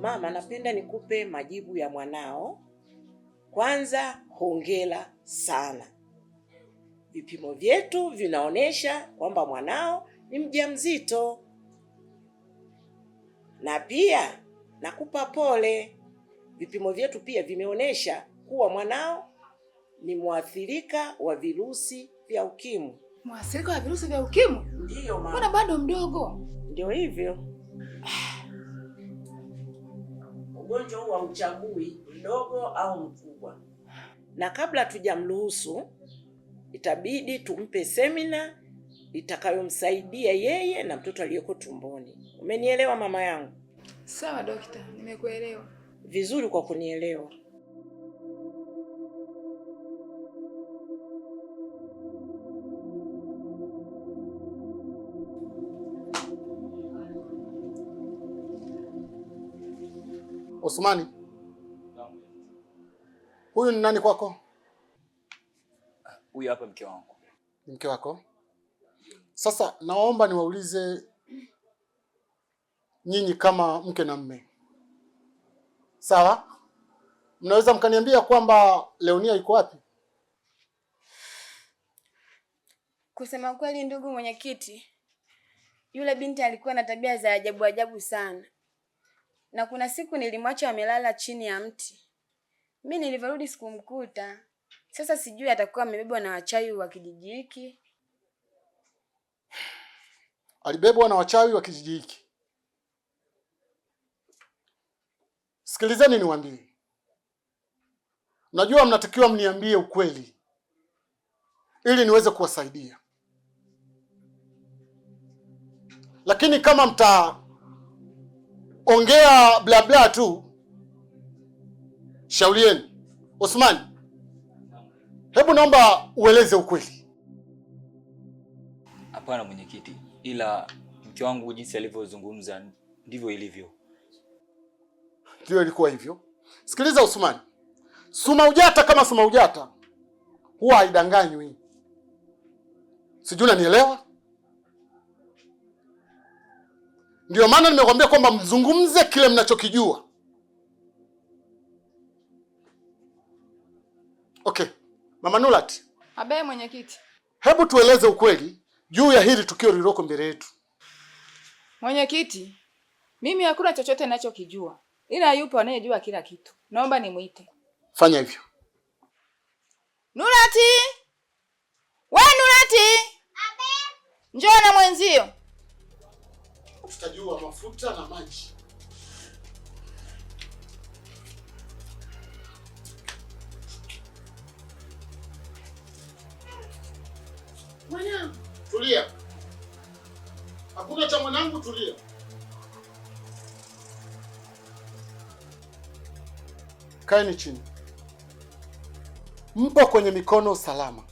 Mama, napenda nikupe majibu ya mwanao. Kwanza, hongera sana. Vipimo vyetu vinaonesha kwamba mwanao ni mjamzito. Na pia nakupa pole. Vipimo vyetu pia vimeonesha kuwa mwanao ni mwathirika wa virusi vya ukimwi. Mwathirika wa virusi vya ukimwi? Ndiyo mama. Mbona bado mdogo? Ndio hivyo. Ugonjwa huu hauchagui mdogo au mkubwa. Na kabla tujamruhusu, itabidi tumpe semina itakayomsaidia yeye na mtoto aliyeko tumboni. Umenielewa mama yangu? Sawa dokta, nimekuelewa. Vizuri kwa kunielewa. Osmani, huyu ni nani kwako? Huyu hapa mke wangu. Mke wako? Sasa naomba niwaulize nyinyi kama mke na mme. Sawa? Mnaweza mkaniambia kwamba Leonia iko wapi? Kusema kweli ndugu mwenyekiti, yule binti alikuwa na tabia za ajabu ajabu sana. Na kuna siku nilimwacha amelala chini ya mti. Mimi nilivyorudi sikumkuta. Sasa sijui atakuwa amebebwa na wachawi wa kijiji hiki. Alibebwa na wachawi wa kijiji hiki. Sikilizeni niwaambie. Najua mnatakiwa mniambie ukweli ili niweze kuwasaidia. Lakini kama ongea bla bla tu, shaurieni. Osmani, hebu naomba ueleze ukweli. Hapana mwenyekiti, ila mke wangu jinsi alivyozungumza ndivyo ilivyo. Ndio ilikuwa hivyo. Sikiliza Osmani. Sumaujata kama Sumaujata huwa haidanganywi. Sijui unanielewa? Ndio maana nimekwambia kwamba mzungumze kile mnachokijua. Okay. Mama Nulat. Abe mwenyekiti. Hebu tueleze ukweli juu ya hili tukio lililoko mbele yetu. Mwenyekiti, mimi hakuna chochote ninachokijua. Ila yupo anayejua kila kitu. Naomba nimuite. Fanya hivyo. Nurati! We Nurati! Abe! Njoo na mwenzio. Tutajua mafuta na maji. Mwanangu. Tulia. Hakuna cha mwanangu, tulia. Kaeni chini. Mpo kwenye mikono salama.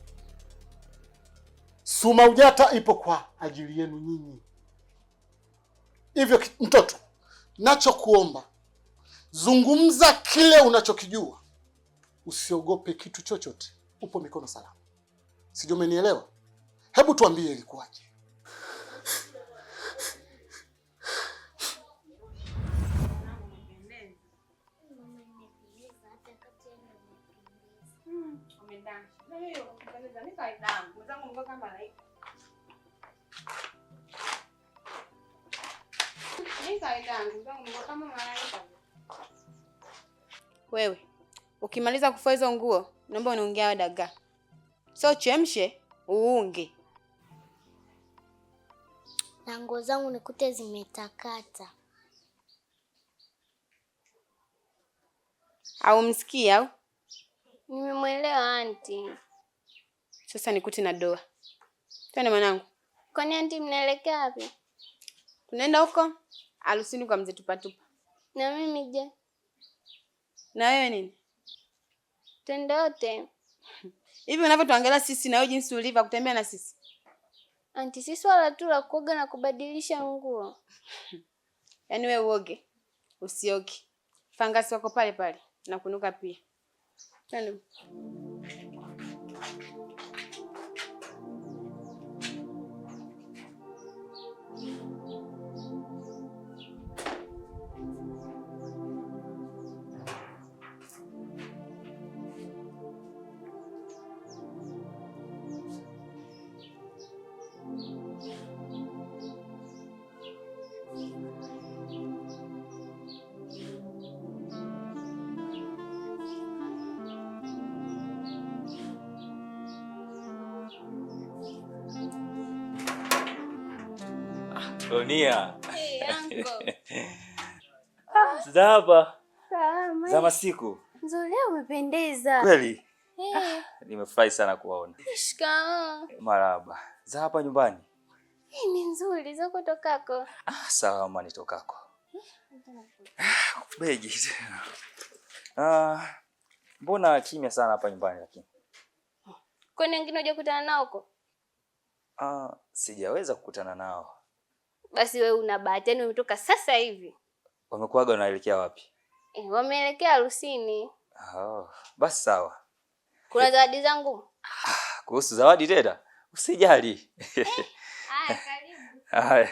Sumaujata ipo kwa ajili yenu nyinyi. Hivyo mtoto, nachokuomba, zungumza kile unachokijua. Usiogope kitu chochote. Upo mikono salama. Sijui umenielewa? Hebu tuambie ilikuwaje. Wewe, ukimaliza kufua hizo nguo, naomba uniongea dagaa. Sio chemshe, uunge. Na nguo zangu nikute zimetakata. Au msikia au? Nimemwelewa aunti. Sasa nikuti na doa. Twende mwanangu. Kwani aunti mnaelekea wapi? Tunaenda huko harusini kwa mzee Tupatupa. Na mimi je? Na wewe nini? Twende wote. Hivi unavyotuangalia sisi na wewe jinsi ulivyo kutembea na sisi. Anti, si swala tu la kuoga na kubadilisha nguo. Yaani wewe uoge, usioge. Fangasi wako pale pale na kunuka pia. Twende. Lonia. Hey, uncle. Zaba. Salama. Za masiku. Nzuri, umependeza. Kweli? Hey. Nimefurahi sana kuwaona. Shikamoo. Marahaba. Za hapa nyumbani? Ni nzuri, zako tokako. Salama nitokako. Begi. Mbona kimya sana hapa nyumbani lakini? Kwani wengine hujakutana nao huko? Sijaweza kukutana nao. Basi wewe una bahati, yani umetoka sasa hivi. Wamekuaga wanaelekea wapi? Wameelekea harusini. Basi sawa. Kuna zawadi zangu? Kuhusu zawadi tena? Usijali. Haya, karibu. Haya.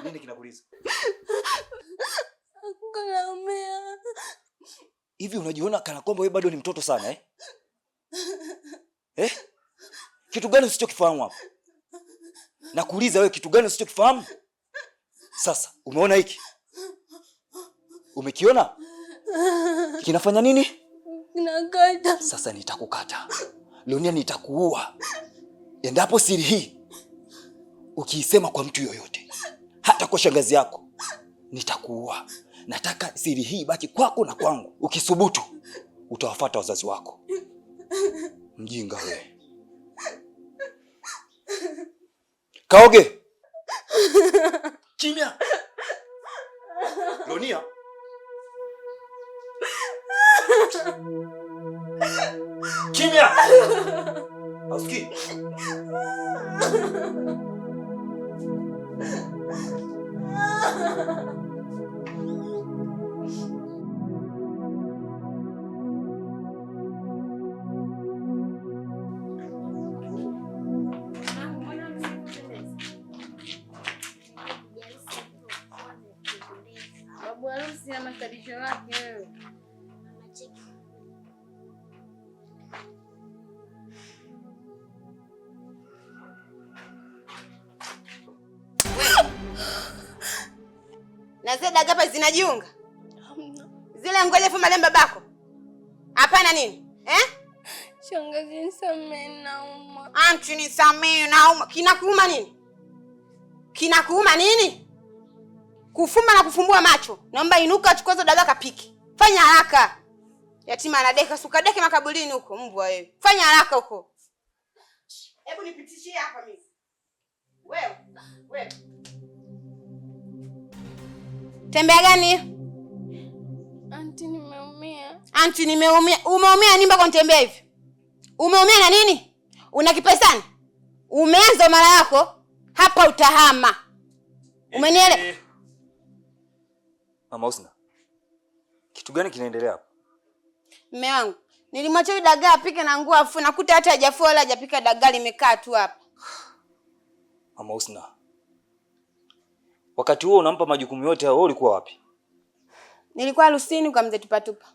Nini kinakuliza? Naumia. Hivi unajiona kana kwamba wewe bado ni mtoto sana Kitu gani usichokifahamu hapo? Nakuuliza wewe, kitu gani usichokifahamu? Sasa umeona hiki? Umekiona? Kinafanya nini? Nakata. Sasa nitakukata. Lonia, nitakuua. Endapo siri hii ukiisema kwa mtu yoyote, hata kwa shangazi yako, nitakuua. Nataka siri hii baki kwako na kwangu. Ukisubutu utawafuata wazazi wako. Mjinga wewe. Kaoge. Kimya. Lonia. Kimya. Aski. Babu harusi na makaribisho yake wewe. Na zile daga hapa zinajiunga? Zile ngoje fuma lemba babako. Hapana nini? Shangazi nisamehe, nauma. Anti nisamehe, nauma. Kinakuuma nini? Kinakuuma nini? Kufumba na kufumbua macho. Naomba inuka achukue hizo dagaa kapiki. Fanya haraka. Yatima anadeka sukadeke makaburini huko mbwa wewe. Fanya haraka huko. Hebu nipitishie hapa mimi. Wewe. Tembea gani? Anti, nimeumia. Anti, nimeumia. Umeumia nini mpaka unatembea hivi? Umeumia na nini? Una kipesani? Umeanza mara yako, hapa utahama. Umenielewa? Mama Husna, kitu gani kinaendelea hapa? Mume wangu, nilimwacha yule dagaa apike na nguo afu nakuta hata hajafua wala hajapika dagaa limekaa tu hapa. Mama Husna, wakati huo unampa majukumu yote wewe ulikuwa wapi? Nilikuwa harusini kwa mzee Tupatupa.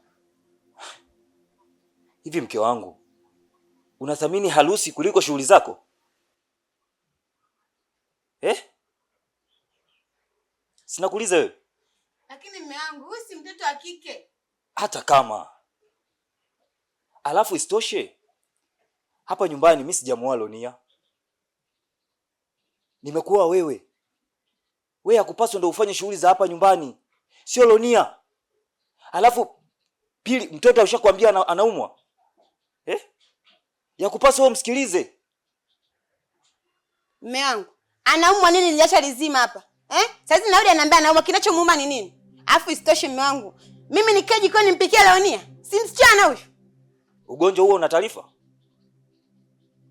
Hivi mke wangu, unathamini harusi kuliko shughuli zako? Sinakuuliza wewe. Lakini mume wangu, huyu si mtoto wa kike. Hata kama. Alafu isitoshe, hapa nyumbani mimi sijamuoa Lonia. Nimekuwa wewe. Wewe hakupaswa ndio ufanye shughuli za hapa nyumbani. Sio Lonia. Alafu pili, mtoto ushakwambia anaumwa. Yakupaswa wewe msikilize. Mume wangu, anaumwa nini niliacha lizima hapa? Sasa narudi ananiambia anaumwa, kinachomuuma ni nini? Alafu isitoshe mume wangu, mimi nikae jikoni nimpikie Leonia. Si msichana huyu. Ugonjwa huo una taarifa?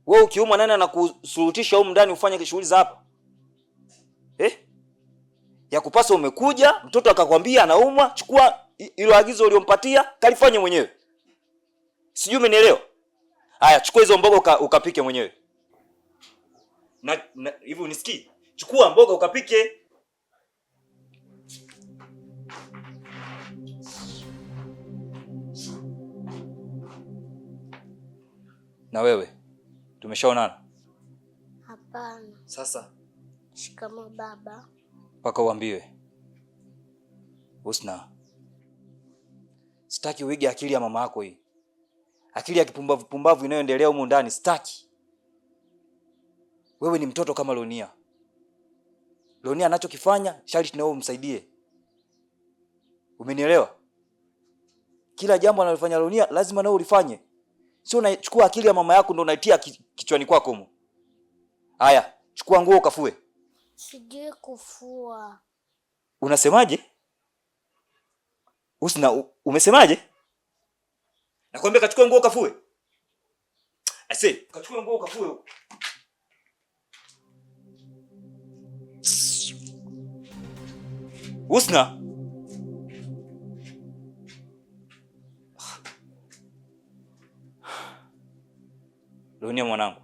Wewe ukiumwa nani anakusurutisha huko ndani ufanye shughuli za hapa? Yakupaswa umekuja, mtoto akakwambia anaumwa, chukua hilo agizo uliompatia, kalifanye mwenyewe. Sijui umenielewa? Haya, chukua hizo mboga ukapike mwenyewe. Na hivi unisikii? Chukua mboga ukapike. Na wewe, tumeshaonana? Hapana. Sasa Shikamoo baba. mpaka uambiwe. Husna, sitaki uige akili ya mama yako hii. Akili ya kipumbavu inayoendelea humu ndani sitaki. Wewe ni mtoto kama Lonia. Lonia anachokifanya sharti na wewe umsaidie. Umenielewa? Kila jambo analofanya Lonia lazima na wewe ulifanye. Sio unachukua akili ya mama yako ndio unaitia kichwani kwako huko. Haya, chukua nguo ukafue. Sijui kufua. Unasemaje? Husna, umesemaje? Nakwambia kachukua nguo ukafue. Ase, kachukua nguo ukafue. Husna. Lonia mwanangu,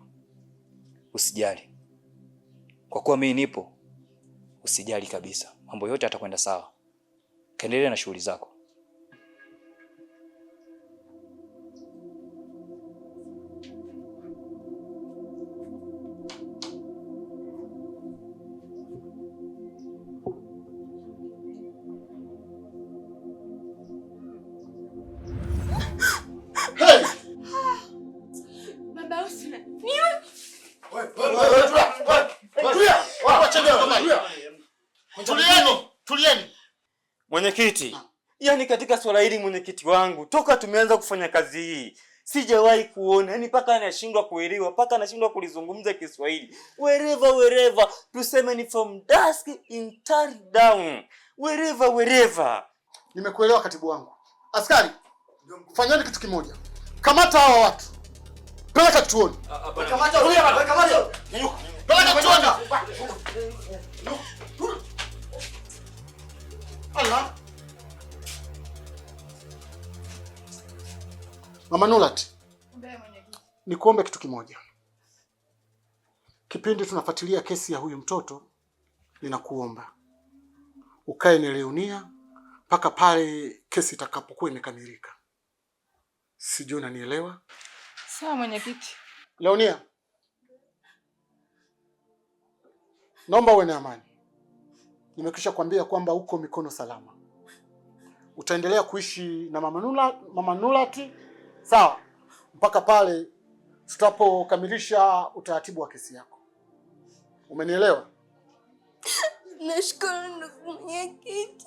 usijali. Kwa kuwa mimi nipo, usijali kabisa. Mambo yote yatakwenda sawa. Kaendelea na shughuli zako. Baba Husna. Tulieni. Mwenyekiti, yani katika swala hili mwenyekiti wangu, toka tumeanza kufanya kazi hii, sijawahi kuona, yani paka anashindwa kuelewa, paka anashindwa kulizungumza Kiswahili. Wherever, tuseme ni from dusk in turn down. Wherever. Nimekuelewa katibu wangu. Askari, fanyeni kitu kimoja. Kamata hawa watu. Peleka kituoni. Kamata. Peleka kituoni. Allah. Mama Nulat. Nikuombe kitu kimoja. Kipindi tunafuatilia kesi ya huyu mtoto, ninakuomba ukae na Leonia mpaka pale kesi itakapokuwa imekamilika. Sijui unanielewa? Sawa mwenyekiti. Leonia, naomba uwe na amani. Nimekwisha kwambia kwamba uko mikono salama. utaendelea kuishi na Mama Nurati, sawa, mpaka pale tutapokamilisha utaratibu wa kesi yako. Umenielewa? Nashukuru ndugu mwenyekiti.